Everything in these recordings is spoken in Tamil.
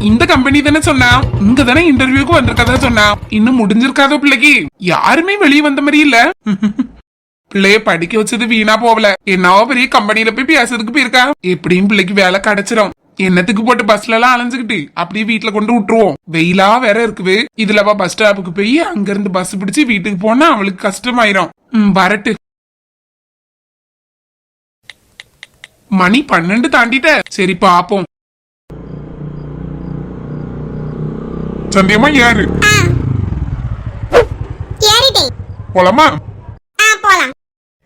இந்த கம்பெனி தானே சொன்னா, இங்க தானே இன்டர்வியூக்கு வந்திருக்கதா சொன்னா. இன்னும் முடிஞ்சிருக்காதோ பிள்ளைக்கு? யாருமே வெளியே வந்த மாதிரி இல்ல. பிள்ளைய படிக்க வச்சது வீணா போகல. என்னவோ பெரிய கம்பெனில போய் பேசுறதுக்கு போயிருக்கா. எப்படியும் பிள்ளைக்கு வேலை கிடைச்சிரும். என்னத்துக்கு போட்டு பஸ்ல எல்லாம் அலைஞ்சுக்கிட்டு அப்படியே வீட்டுல கொண்டு விட்டுருவோம். வெயிலா வேற இருக்குது. இதுலவா பஸ் ஸ்டாப்புக்கு போய் அங்க இருந்து பஸ் பிடிச்சு வீட்டுக்கு போனா அவளுக்கு கஷ்டமாயிரும். வரட்டு. மணி 12 தாண்டிட்ட. சரி பாப்போம். சந்தியமா யாரு? போலாமா?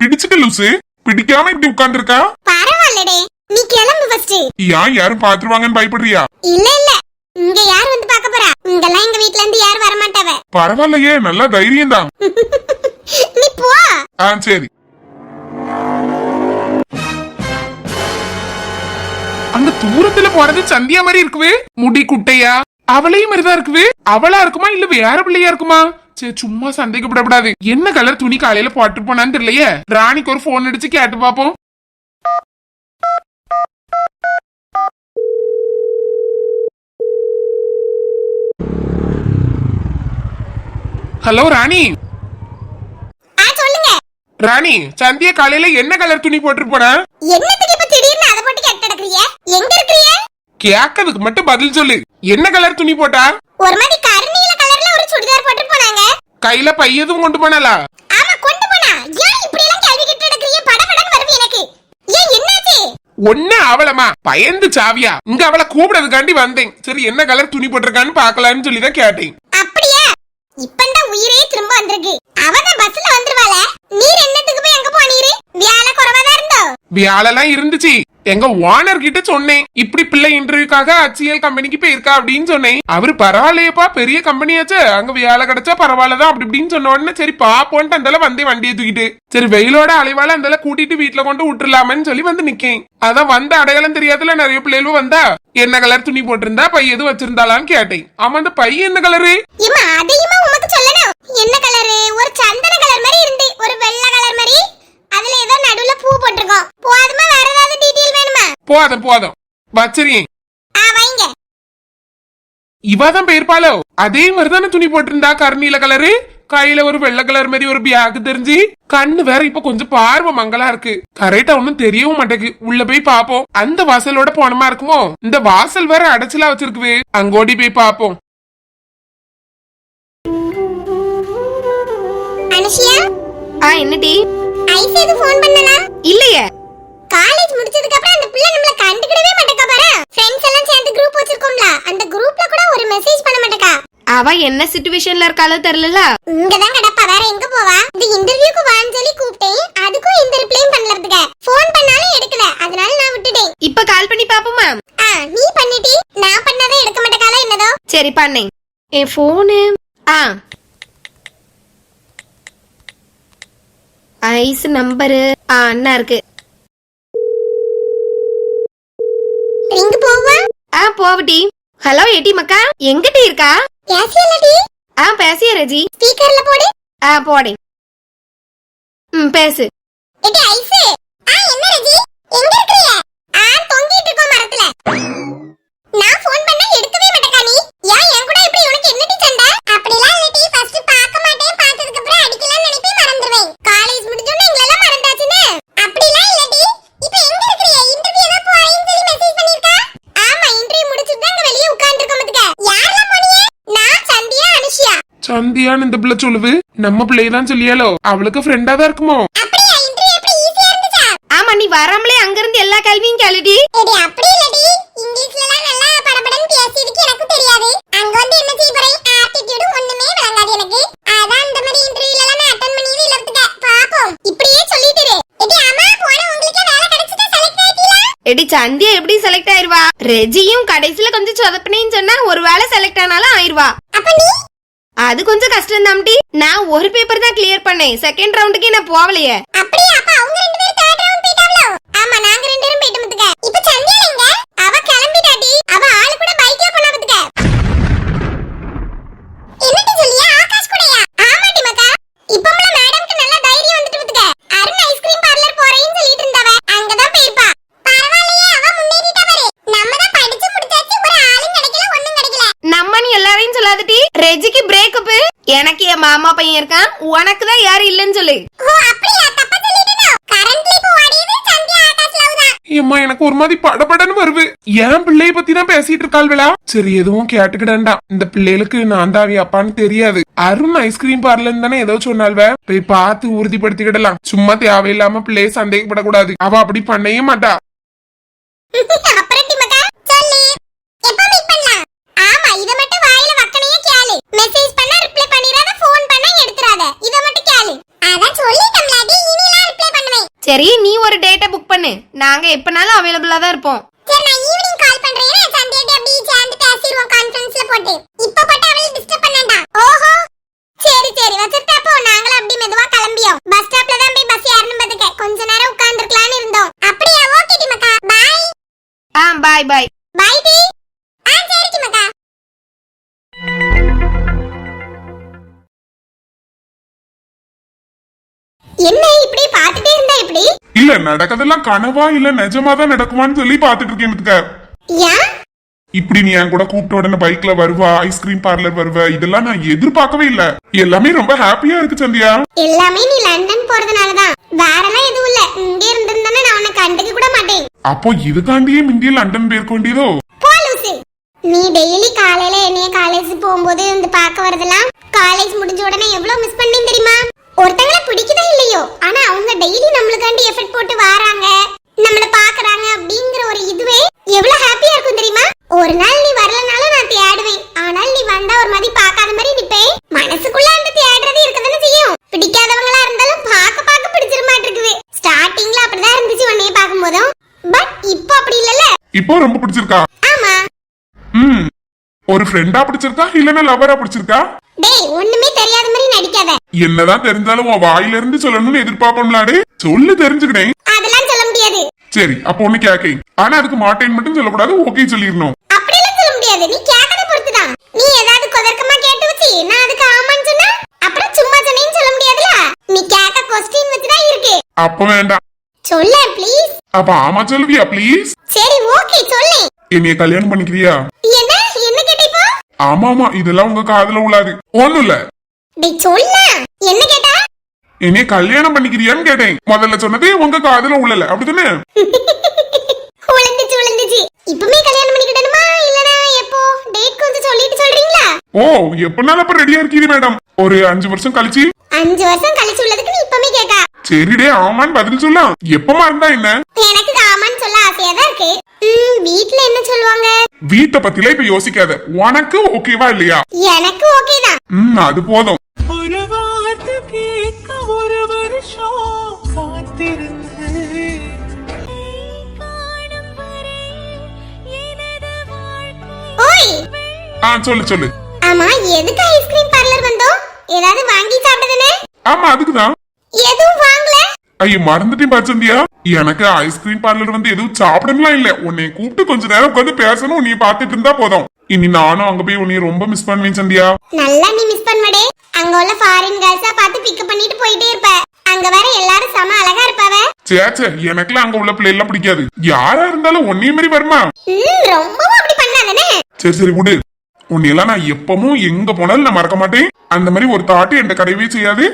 பிடிச்சிட்டு லூசு. பிடிக்காம இப்படி உட்கார்ந்து இருக்கா? பரவாயில்லடே, நீ கிளம்பு ஃபர்ஸ்ட். ஏன் யாரும் பாத்துருவாங்கன்னு பயப்படுறியா? இல்ல இல்ல, இங்க யார் வந்து பாக்க போறா? இங்கலாம் எங்க வீட்ல இருந்து யார் வர மாட்டாவ. பரவாயில்லையே, நல்ல தைரியம் தான். நீ போ. சரி. அந்த தூரத்துல போறது சந்தியா மாதிரி இருக்குவே. முடி குட்டையா அவளையும் மாதிரிதான் இருக்குவே. அவளா இருக்குமா இல்ல வேற பிள்ளையா இருக்குமா? சரி, சும்மா சந்தேகப்படக்கூடாது. என்ன கலர் துணி காலையில போட்டு போனான்னு தெரியலையே. ராணிக்கு ஒரு போன் அடிச்சு கேட்டு பாப்போம். ஹலோ ராணி. சொல்லுங்க ராணி, சந்தியா காலையில என்ன கலர் துணி போட்டு போனா? என்னத்துக்கு இப்ப திடீர்னு அத போட்டு கேட்டு நடக்கறிய? எங்க இருக்கறிய? கேக்குறதுக்கு மட்டும் பதில் சொல்லு. என்ன கலர் துணி போட்டா? ஒரு மாதிரி கருநீல கலர்ல ஒரு சுடிதார் போட்டு போனாங்க. கையில பையதும் கொண்டு போனாளா? ஆமா, கொண்டு போனா. ஏன் இப்படி எல்லாம் கேள்வி கேட்டு நடக்கறிய? படபடன்னு வருது எனக்கு. ஏன் என்னாச்சு? ஒண்ணு அவளமா பயந்து சாவியா? இங்க அவளை கூப்பிடறதுக்காண்டி வந்தேன். சரி, என்ன கலர் துணி போட்டிருக்கான்னு பாக்கலாம்னு சொல்லிதான் கேட்டேன். அப்படியா? இப்பதான் உயிரே திரும்ப வந்திருக்கு. அவதான் பஸ்ல வந்துருவாள. நீர் என்னத்துக்கு போய் அங்க போனீரு? வியாழ குறவாதான் இருந்தோ? வியாழெல்லாம் இருந்துச்சு. எங்க ஓனர் கிட்ட சொன்னேன், இப்படி பிள்ளை இன்டர்வியூக்காக HCL கம்பெனிக்கு போயிருக்கா அப்படின்னு சொன்னேன். அவரு பரவாயில்லையப்பா, பெரிய கம்பெனியாச்சு, அங்க வேலை கிடைச்சா பரவாயில்லதான் அப்படி இப்படின்னு சொன்ன உடனே சரி பாப்போன்ட்டு அந்தால வந்தே வண்டியை தூக்கிட்டு. சரி, வெயிலோட அலைவால அந்தால கூட்டிட்டு வீட்டுல கொண்டு விட்டுலாமன்னு சொல்லி வந்து நிக்கேன். அதான் வந்த அடையாளம் தெரியாதுல நிறைய பிள்ளைகளும் வந்தா. என்ன கலர் துணி போட்டிருந்தா, பை எதுவும் வச்சிருந்தாலான்னு கேட்டேன். ஆமா, அந்த பை என்ன கலரு? என்ன கலரு? ஒரு சந்தன கலர் மாதிரி இருந்து, ஒரு வெள்ளை கலர் மாதிரி. அதுல ஏதோ நடுவுல பூ போட்டுருக்கோம். போதுமா? வேற ஏதாவது டீடைல் வேணுமா? போதும் வச்சிருக்கேன். வைங்க. இவாதான் போயிருப்பாளோ? அதே மாதிரிதானே துணி போட்டிருந்தா, கருநீல கலரு. கையில ஒரு வெள்ளை கலர் மாதிரி ஒரு பேக் தெரிஞ்சு. கண்ணு வேற இப்ப கொஞ்சம் பார்வை மங்களா இருக்கு. கரெக்டா ஒன்னும் தெரியவும் மாட்டேங்குது. உள்ள போய் பாப்போம். அந்த வாசலோட போனமா இருக்குமோ? இந்த வாசல் வேற அடைச்சலா வச்சிருக்குவே. அங்கோடி போய் பாப்போம். அனுஷியா, என்னடி? ஐஸ் எது ஃபோன் பண்ணனா? இல்லையே. காலேஜ் முடிச்சதுக்கு அப்புறம் அந்த பிள்ளை நம்மள கண்டுக்கவே மாட்டேக்கா பாரு. फ्रेंड्स எல்லாம் சேர்ந்து குரூப் வச்சிருக்கோம்ல, அந்த குரூப்ல கூட ஒரு மெசேஜ் பண்ண மாட்டேக்கா. அவ என்ன சிச்சுவேஷன்ல இருக்காளோ தெரியல. இங்க தான் கடப்பா, வேற எங்க போவா? இந்த இன்டர்வியூக்கு வான்னு சொல்லி கூப்பிட்டேன். அதுக்கும் இந்த ரிப்ளைம் பண்ணலதுக்கு. ஃபோன் பண்ணாலும் எடுக்கல. அதனால நான் விட்டுட்டேன். இப்ப கால் பண்ணி பாப்போமா? நீ பண்ணிட்டி, நான் பண்ணாதே எடுக்க மாட்டேக்கால என்னதோ. சரி பண்ணேன். என் போனு ஐஸ் நம்பரு அண்ணா இருக்கு. ரிங் போவா? போவடி. ஹலோ ஏடி மக்கா, எங்கிட்ட இருக்கா? பேசியலடி. பேசிய ரஜி. ஸ்பீக்கர்ல போடு. போடேன். பேசு. ஏடி ஐஸ். என்ன ரஜி? எங்க இருக்கீங்க? தொங்கிட்டு இருக்கோம் மரத்துல. நான் ஃபோன் பண்ணா எடுக்கவே மாட்டேக்கா நீ. ஏன் என் கூட இப்படி உனக்கு என்னடி சண்டை? அப்படிலாம் இல்லடி, ஃபர்ஸ்ட் பார்க்க மாட்டேன், பார்த்ததுக்கு அப்புறம் அடிக்கலாம்னு நினைப்பேன், மறந்துடுவேன். காலேஜ் முடிஞ்சோனே எங்களெல்லாம் மறந்தாச்சுன்னு. அப்படிலாம் இல்லடி. இப்போ எங்க இருக்கீங்க? இன்டர்வியூ ஏதோ போறேன்னு சொல்லி மெசேஜ் பண்ணிருக்கா? ஆமா, இன்டர்வியூ முடிச்சிட்டு தான் வெளிய உட்கார்ந்து இருக்கோம் மதுக்க. யாரெல்லாம் போனீங்க? நான் சந்தியா, அனுஷியா. சந்தியான்னு இந்த பிள்ளை சொல்லுது. நம்ம பிள்ளைதான் சொல்லியாலோ? அவளுக்கு ஃப்ரெண்டா தான் இருக்குமோ? அப்படியே இன்டர்வியூ எப்படி ஈஸியா இருந்துச்சா? ஆமா, நீ வராமலே அங்க இருந்து எல்லா கேள்வியும் கேளுடி. ஏடி அப்படி இல்லடி, இங்கிலீஷ்லலாம் நல்லா படபடன்னு பேசியதுக்கு எனக்கு தெரியாது. அங்க வந்து என்ன செய்ய போறேன்? ஆட்டிட்யூட் ஒண்ணுமே விளங்காது எனக்கு. அதான் இந்த மாதிரி இன்டர்வியூல நான் அட்டெண்ட் பண்ணியது இல்லத்துக்க. பாப்போம். இப்படியே சொல்லிட்டு இரு. ஏடி அம்மா, போன உங்களுக்கு வேலை கிடைச்சிட்டா செலக்ட் ஆயிட்டீங்களா? எடி சந்தியா எப்படி செலக்ட் ஆயிருவா? ரெஜியும் கடைசில கொஞ்சம் சொதப்பனேன்னு சொன்னா ஒருவேளை செலக்ட் ஆனாலும் ஆயிருவா. அப்ப நீ? அது கொஞ்சம் கஷ்டம் தான்டி. நான் ஒரு பேப்பர் தான் கிளியர் பண்ணேன். செகண்ட் ரவுண்டுக்கே நான் போவலையே. அப்படியே? அப்ப அவங்க ரெண்டு பேரும் தேர்ட் ரவுண்ட் போயிட்டாங்களோ? ஆமா, நாங்க ரெண்டு பேரும் போயிட்டு மதுக்க. இப்ப சந்தியா எங்க? அவ கிளம்பிட்டாடி. அவ ஆளு கூட பைக்ல போனா மதுக்க. என்னடி சொல்லியா? ஆகாஷ் கூடயா? ஆமாடி மக்கா. இப்போம்ல மேடம்க்கு நல்ல தைரியம் வந்துட்டு மதுக்க. அருண் ஐஸ்கிரீம் பார்லர் போறேன்னு சொல்லிட்டு இருந்தவ. அங்கதான் போயிருப்பா. பரவாயில்லையே, அவ முன்னேறிட்டா பாரு. நம்ம தான் படிச்சு முடிச்சாச்சு, ஒரு ஆளும் கிடைக்கல, ஒண்ணும் மாமா பையன் இருக்கான், உனக்கு தான் யாரும் இல்லைன்னு சொல்லு. ஓ அப்படியா, தப்பா சொல்லிட்டேனோ. கரண்ட்லி இப்போ ஓடியது சந்தியா ஆகாஷ் லவ் தான். ஏம்மா எனக்கு ஒரு மாதிரி படபடன்னு வருது. என் பிள்ளைய பத்தி தான் பேசிட்டு இருக்காள்வலா. சரி எதுவும் கேட்டுக்கிடண்டா. இந்த பிள்ளைகளுக்கு நான் தான் அப்பான்னு தெரியாது. அருண் ஐஸ்கிரீம் பார்லர் தானே ஏதோ சொன்னால்வ. போய் பார்த்து உறுதிப்படுத்திக்கிடலாம். சும்மா தேவையில்லாம பிள்ளைய சந்தேகப்படக்கூடாது. அவ அப்படி பண்ணவே மாட்டா. அப்புறம் டிமகா சொல்லு, எப்ப மீட் பண்ணலாம்? ஆமா, இத மட்டும் வாயில வக்கனையே கேளு. மெசேஜ் பண்ணா ரிப்ளை பண்ணிராத, ஃபோன் பண்ணா எடுத்துறாத. இத மட்டும் கேளு. அதான் சொல்லிட்டம்லாடி, இனிலாம் ரிப்ளை பண்ணுவேன். சரி, நீ ஒரு டேட்டை புக் பண்ணு. நாங்க எப்பனாலும் அவைலபிளா தான் இருப்போம். சரி, நான் ஈவினிங் கால் பண்றேன். சண்டே அப்படியே சேர்ந்து பேசிடுவோம் கான்ஃபரன்ஸ்ல போட்டு. இப்ப போட்டு அவளை டிஸ்டர்ப் பண்ணாண்டா. ஓஹோ சரி சரி, வச்சிருப்பா. அப்போ நாங்களும் அப்படி மெதுவா கிளம்பியோம். பஸ் ஸ்டாப்ல தான் போய் பஸ் ஏறணும் பாத்துக்க. கொஞ்ச நேரம் உட்கார்ந்துருக்கலாம்னு இருந்தோம். அப்படியா? ஓகே டிமகா, பாய். பாய் பாய். பாய் டி. சரி டிமகா. என்ன இப்படி பாத்துட்டே இருந்தா இப்படி? இல்ல நடக்கதெல்லாம் கனவா இல்ல நிஜமா தான் நடக்குமான்னு சொல்லி பாத்துட்டு இருக்கேன். ஏன் இப்படி நீ என் கூட கூப்பிட்ட உடனே பைக்ல வருவா, ஐஸ்கிரீம் பார்லர் வருவ, இதெல்லாம் நான் எதிர்பார்க்கவே இல்ல. எல்லாமே ரொம்ப ஹாப்பியா இருக்கு சந்தியா. எல்லாமே நீ லண்டன் போறதுனாலதான், வேறெல்லாம் எதுவும் இல்ல. இங்கே இருந்திருந்தானே நான் உன்னை கண்டுக்க கூட மாட்டேன். அப்போ இதுக்காண்டியே முந்திய லண்டன் போயிருக்க வேண்டியதோ? போ லூசு. நீ டெய்லி காலையில என்னைய காலேஜ் போகும்போது வந்து பார்க்க வரதெல்லாம் காலேஜ் முடிஞ்ச உடனே எவ்வளவு மிஸ் பண்ணேன் தெரியுமா? ஒருத்தங்கள பிடிக்குதா இல்லையோ, ஆனா அவங்க டெய்லி நம்மளுக்காண்டி எஃபர்ட் போட்டு வராங்க, நம்மள பாக்குறாங்க அப்படிங்கிற ஒரு இதுவே எவ்வளவு ஹாப்பியா இருக்கும் தெரியுமா? ஒரு நாள் நீ வரலனாலும் நான் தேடுவேன். ஆனால் நீ வந்தா ஒரு மாதிரி பார்க்காத மாதிரி நிப்பேன். மனசுக்குள்ள அந்த தேடுறது இருக்கதானே செய்யும். பிடிக்காதவங்களா இருந்தாலும் பார்க்க பார்க்க பிடிச்சிட மாட்டிருக்குது. ஸ்டார்டிங்ல அப்படிதான் இருந்துச்சு உன்னைய பார்க்கும்போதும். பட் இப்போ அப்படி இல்லல. இப்போ ரொம்ப பிடிச்சிருக்கா? ஆமா. ஒரு ஃப்ரெண்டா பிடிச்சிருக்கா இல்லனா லவரா பிடிச்சிருக்கா? டேய், ஒண்ணுமே தெரியாத மாதிரி நடிக்காத. என்னதான் தெரிஞ்சாலும் உன் வாயில இருந்து சொல்லணும்னு எதிர்பார்ப்போம்லாடே. சொல்லு, தெரிஞ்சுக்கிட்டேன். அதெல்லாம் சொல்ல முடியாது. சரி, அப்போ ஒண்ணு கேக்கேன். ஆனா அதுக்கு மாட்டேன்னு மட்டும் சொல்லக்கூடாது, ஓகே சொல்லிடணும். அப்படிலாம் சொல்ல முடியாது. நீ கேட்கறத பொறுத்துதான். நீ ஏதாவது கொதர்க்கமா கேட்டு வச்சு நான் அதுக்கு ஆமான்னு சொன்னா அப்புறம் சும்மா சொன்னேன்னு சொல்ல முடியாதுல. நீ கேட்க கொஸ்டின் வச்சுதான் இருக்கு. அப்ப வேண்டாம். சொல்ல ப்ளீஸ். அப்ப ஆமா சொல்லுவியா ப்ளீஸ்? சரி ஓகே சொல்லு. என்னைய கல்யாணம் பண்ணிக்கிறியா? என்ன என்ன கேட்ட இப்போ? ஆமாமா, இதெல்லாம் உங்க காதுல உள்ளாது. ஒண்ணும் இல்ல. டேய் சொல்ல. என்ன கேட்டா? என்னைய கல்யாணம் பண்ணிக்கிறியான்னு கேட்டேன். முதல்ல சொன்னதே உங்க காதுல உள்ளல, அப்படிதானே? உளுந்துச்சு. இப்பமே கல்யாணம் பண்ணிக்கிடணுமா இல்லனா எப்போ? டேட் கொஞ்சம் சொல்லிட்டு சொல்றீங்களா? ஓ, எப்பனாலும் அப்ப ரெடியா இருக்கீங்க மேடம். ஒரு 5 வருஷம் கழிச்சு. 5 வருஷம் கழிச்சு உள்ளதுக்கு நீ இப்பமே கேட்டா? சரிடே, ஆமான்னு பதில் சொல்லலாம். எப்பமா இருந்தா என்ன? எனக்கு ஆமான்னு சொல்ல ஆசையா தான் இருக்கு. வீட்ல என்ன சொல்லுவாங்க? வீட்டை பத்தில இப்ப யோசிக்காத. உனக்கு ஓகேவா இல்லையா? எனக்கு ஓகே தான். அது போதும். ஒரு வார்த்தை கேட்க ஒரு வருஷம் காத்திருந்தேன். ஓய், சொல்லு. ஆமா எதுக்கு ஐஸ்கிரீம் பார்லர் வந்தோம்? ஏதாவது வாங்கி சாப்பிடுதுனே? ஆமா, அதுக்குதான். எதுவும் வாங்கல. ஐயோ, மறந்துட்டேன் பாச்சந்தியா. எனக்கு ஐஸ்கிரீம் பார்லர் வந்து எதுவும் சாப்பிடலாம் இல்ல. உன்னை கூப்பிட்டு கொஞ்ச நேரம் உட்காந்து பேசணும், நீ பாத்துட்டு இருந்தா போதும். இனி நானும் அங்க போய் உன்னை ரொம்ப மிஸ் பண்ணுவேன் சந்தியா. நல்லா நீ மிஸ் பண்ணடே. அங்க உள்ள ஃபாரின் கேர்ள்ஸா பார்த்து பிக் பண்ணிட்டு போயிட்டே இருப்ப. அங்க வேற எல்லாரும் சம அழகா இருப்பாவ. சேச்சே, எனக்குலாம் அங்க உள்ள பிள்ளை எல்லாம் பிடிக்காது. யாரா இருந்தாலும் ஒன்னே மாதிரி வருமா? ரொம்பவும் அப்படி பண்ணாதனே. சரி விடு. உன்னையெல்லாம் நான் எப்பவும் எங்க போனாலும் நான் மறக்க மாட்டேன். அந்த மாதிரி ஒரு தாட்டு என்கிட்ட கிடையவே செய்யாது.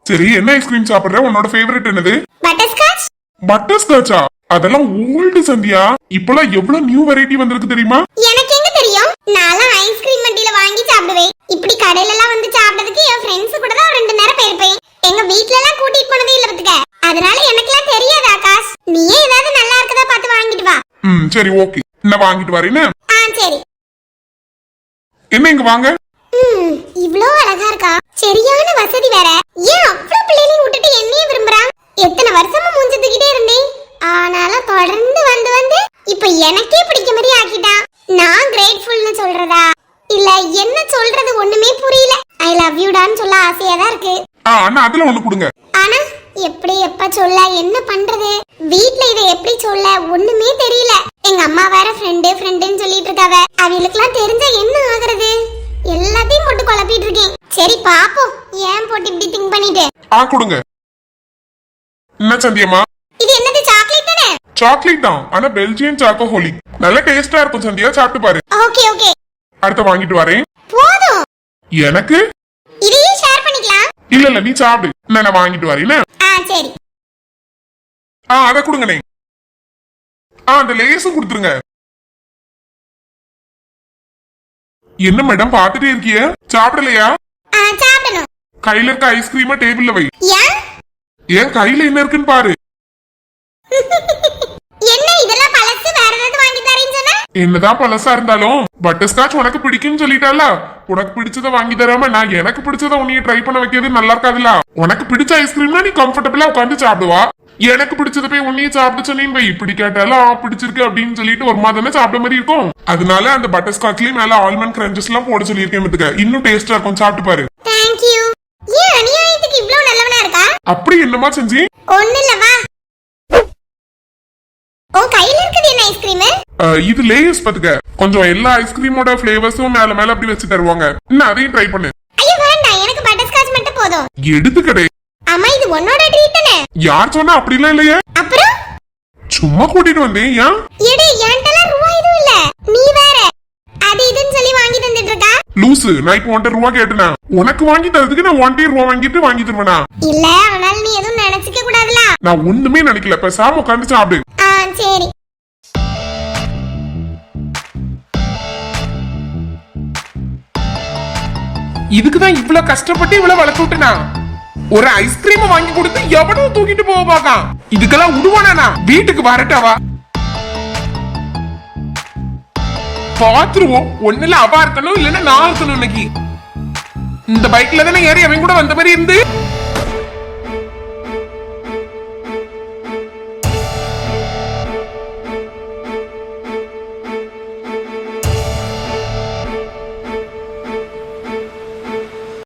சரி, என்ன ஐஸ்கிரீம் சாப்பிடுற? உன்னோட ஃபேவரட் என்னது? பட்டர்ஸ்காட்ச். பட்டர்ஸ்காட்சா? அதெல்லாம் ஓல்டு சந்தியா. இப்பெல்லாம் எவ்வளவு நியூ வெரைட்டி வந்திருக்கு தெரியுமா? எனக்கு எங்க தெரியும்? நான்லாம் ஐஸ்கிரீம் மண்டியில வாங்கி சாப்பிடுவேன். இப்படி கடையில எல்லாம் வந்து சாப்பிடுறதுக்கு என் ஃப்ரெண்ட்ஸ் கூட தான் 2 நேரம் போயிருப்பேன். எங்க வீட்ல எல்லாம் கூட்டிட்டு போனதே இல்ல பத்துக்க. அதனால எனக்குலாம் தெரியாது ஆகாஷ். நீயே ஏதாவது நல்லா இருக்கதா பார்த்து வாங்கிட்டு வா. சரி ஓகே, நான் வாங்கிட்டு வரேன்னு. சரி. என்ன இங்க வாங்க. இவ்ளோ அழகா இருக்கா? சரியான வசதி வேற. ஏன் அவ்வளவு பிள்ளைகளையும் விட்டுட்டு என்னையே விரும்புறான்? எத்தனை வருஷமா மூஞ்சி தூக்கிட்டே இருந்தேன். ஆனாலும் தொடர்ந்து வந்து இப்ப எனக்கே பிடிக்க மாதிரி ஆக்கிட்டான். நான் கிரேட்ஃபுல்னு சொல்றதா இல்ல என்ன சொல்றது ஒண்ணுமே புரியல. ஐ லவ் யூ டான்னு சொல்ல ஆசையா தான் இருக்கு. அண்ணா அதுல ஒண்ணு கொடுங்க. ஆனா எப்படி எப்ப சொல்ல என்ன பண்றது? வீட்ல இதை எப்படி சொல்ல ஒண்ணுமே தெரியல. எங்க அம்மா வேற ஃப்ரெண்டுன்னு சொல்லிட்டு இருக்காவ. அவங்களுக்குலாம் தெரிஞ்சா என்ன ஆகுறது? எல்லாத்தையும் போட்டு குழப்பிட்டு இருக்கேன். சரி பாப்போம். ஏன் போட்டு இப்படி திங்க் பண்ணிட்டு? கொடுங்க. என்ன சந்தியம்மா? இது என்னது? சாக்லேட் தானே? சாக்லேட் தான், ஆனா பெல்ஜியன் சாக்கோஹோலிக். நல்ல டேஸ்டா இருக்கும் சந்தியா, சாப்பிட்டு பாரு. ஓகே. அடுத்து வாங்கிட்டு வரேன். போதும். எனக்கு இது இல்ல நீ சாப்பிடு, நான் வாங்கிட்டு வரேன். சரி. அத கொடுங்கண்ணே. அந்த லேஸும் கொடுத்துருங்க. என்ன மேடம் பாத்துட்டே இருக்கிய, சாப்பிடலையா? சாப்பிடணும். கையில இருக்க ஐஸ்கிரீமா டேபிள்ல வை. ஏன்? ஏன் கையில என்ன இருக்குன்னு பாரு. என்ன இதெல்லாம் பழசு, வேற ஏதாவது வாங்கி தரேன்னு சொன்னா? என்னதான் பழசா இருந்தாலும் பட்டர்ஸ்காட்ச் உனக்கு பிடிக்கும்னு சொல்லிட்டால, உனக்கு பிடிச்சத வாங்கி தராம நான் எனக்கு பிடிச்சத உன்னைய ட்ரை பண்ண வைக்கிறது நல்லா இருக்காதுல்ல. உனக்கு பிடிச்ச ஐஸ்கிரீம்னா நீ கம்ஃபர்டபிளா உட்காந்து சாப்பிடுவா. எனக்கு பிடிச்சத போய் உன்னைய சாப்பிட்டு சொன்னேன்னு வை, இப்படி கேட்டாலும் பிடிச்சிருக்கு அப்படின்னு சொல்லிட்டு ஒரு மாதிரி தானே சாப்பிட மாதிரி இருக்கும். அதனால அந்த பட்டர்ஸ்காட்ச்லயும் மேல ஆல்மண்ட் கிரன்ச்சஸ் எல்லாம் போட சொல்லியிருக்கேன் பாத்துக்க, இன்னும் டேஸ்டா இருக்கும், சாப்பிட்டு பாரு. Thank you. ஏன் அநியாயத்துக்கு இவ்ளோ நல்லவனா இருக்கா? அப்படி என்னமா செஞ்சு? ஒண்ணு இல்ல வா. உன் கையில இருக்குது என்ன ஐஸ்கிரீம்? இது லேஸ் பாத்துக்க, கொஞ்சம் எல்லா ஐஸ்கிரீமோட ஃபிளேவர்ஸும் மேல மேல அப்படி வச்சு தருவாங்க. இன்னும் அதையும் ட்ரை பண்ணு. ஐயோ வேண்டாம், எனக்கு பட்டர்ஸ்காட்ச் மட்டும் போதும். எடுத்துக்கடே. அம்மா இது உன்னோட ட்ரீட் தானே? யார் சொன்னா? அப்படிலாம் இல்லையே, அப்புறம் சும்மா கூட்டிட்டு வந்தேன். ஏன்? எடு, என்கிட்டலாம் ரூபா எதுவும் இல்ல, நீ வேற அது இதுன்னு சொல்லி வாங்கி தந்துட்டு இருக்கா. லூசு, நான் இப்ப 1 ரூபா கேட்டனா உனக்கு வாங்கி தரதுக்கு நான் 1 ரூபா வாங்கிட்டு வாங்கி தருவேனா? இல்ல, அதனால நீ எதுவும் நினைச்சுக்க கூடாதுல. நான் ஒண்ணுமே நினைக்கல, பேசாம உட்காந்து சாப்பிடு. சரி. இதுக்குதான் இவ்வளவு கஷ்டப்பட்டு இவ்வளவு வளர்த்து விட்டுனா, ஒரு ஐஸ்கிரீம் வாங்கி கொடுத்து எவனும் தூக்கிட்டு போக பாக்கான். இதுக்கெல்லாம் உடுவானா? வீட்டுக்கு வரட்டாவா பாத்துருவோம். ஒண்ணுல அவ இருக்கணும், இல்லன்னா நான் இருக்கணும். இன்னைக்கு இந்த பைக்ல தானே ஏறி அவன் கூட வந்த மாதிரி இருந்து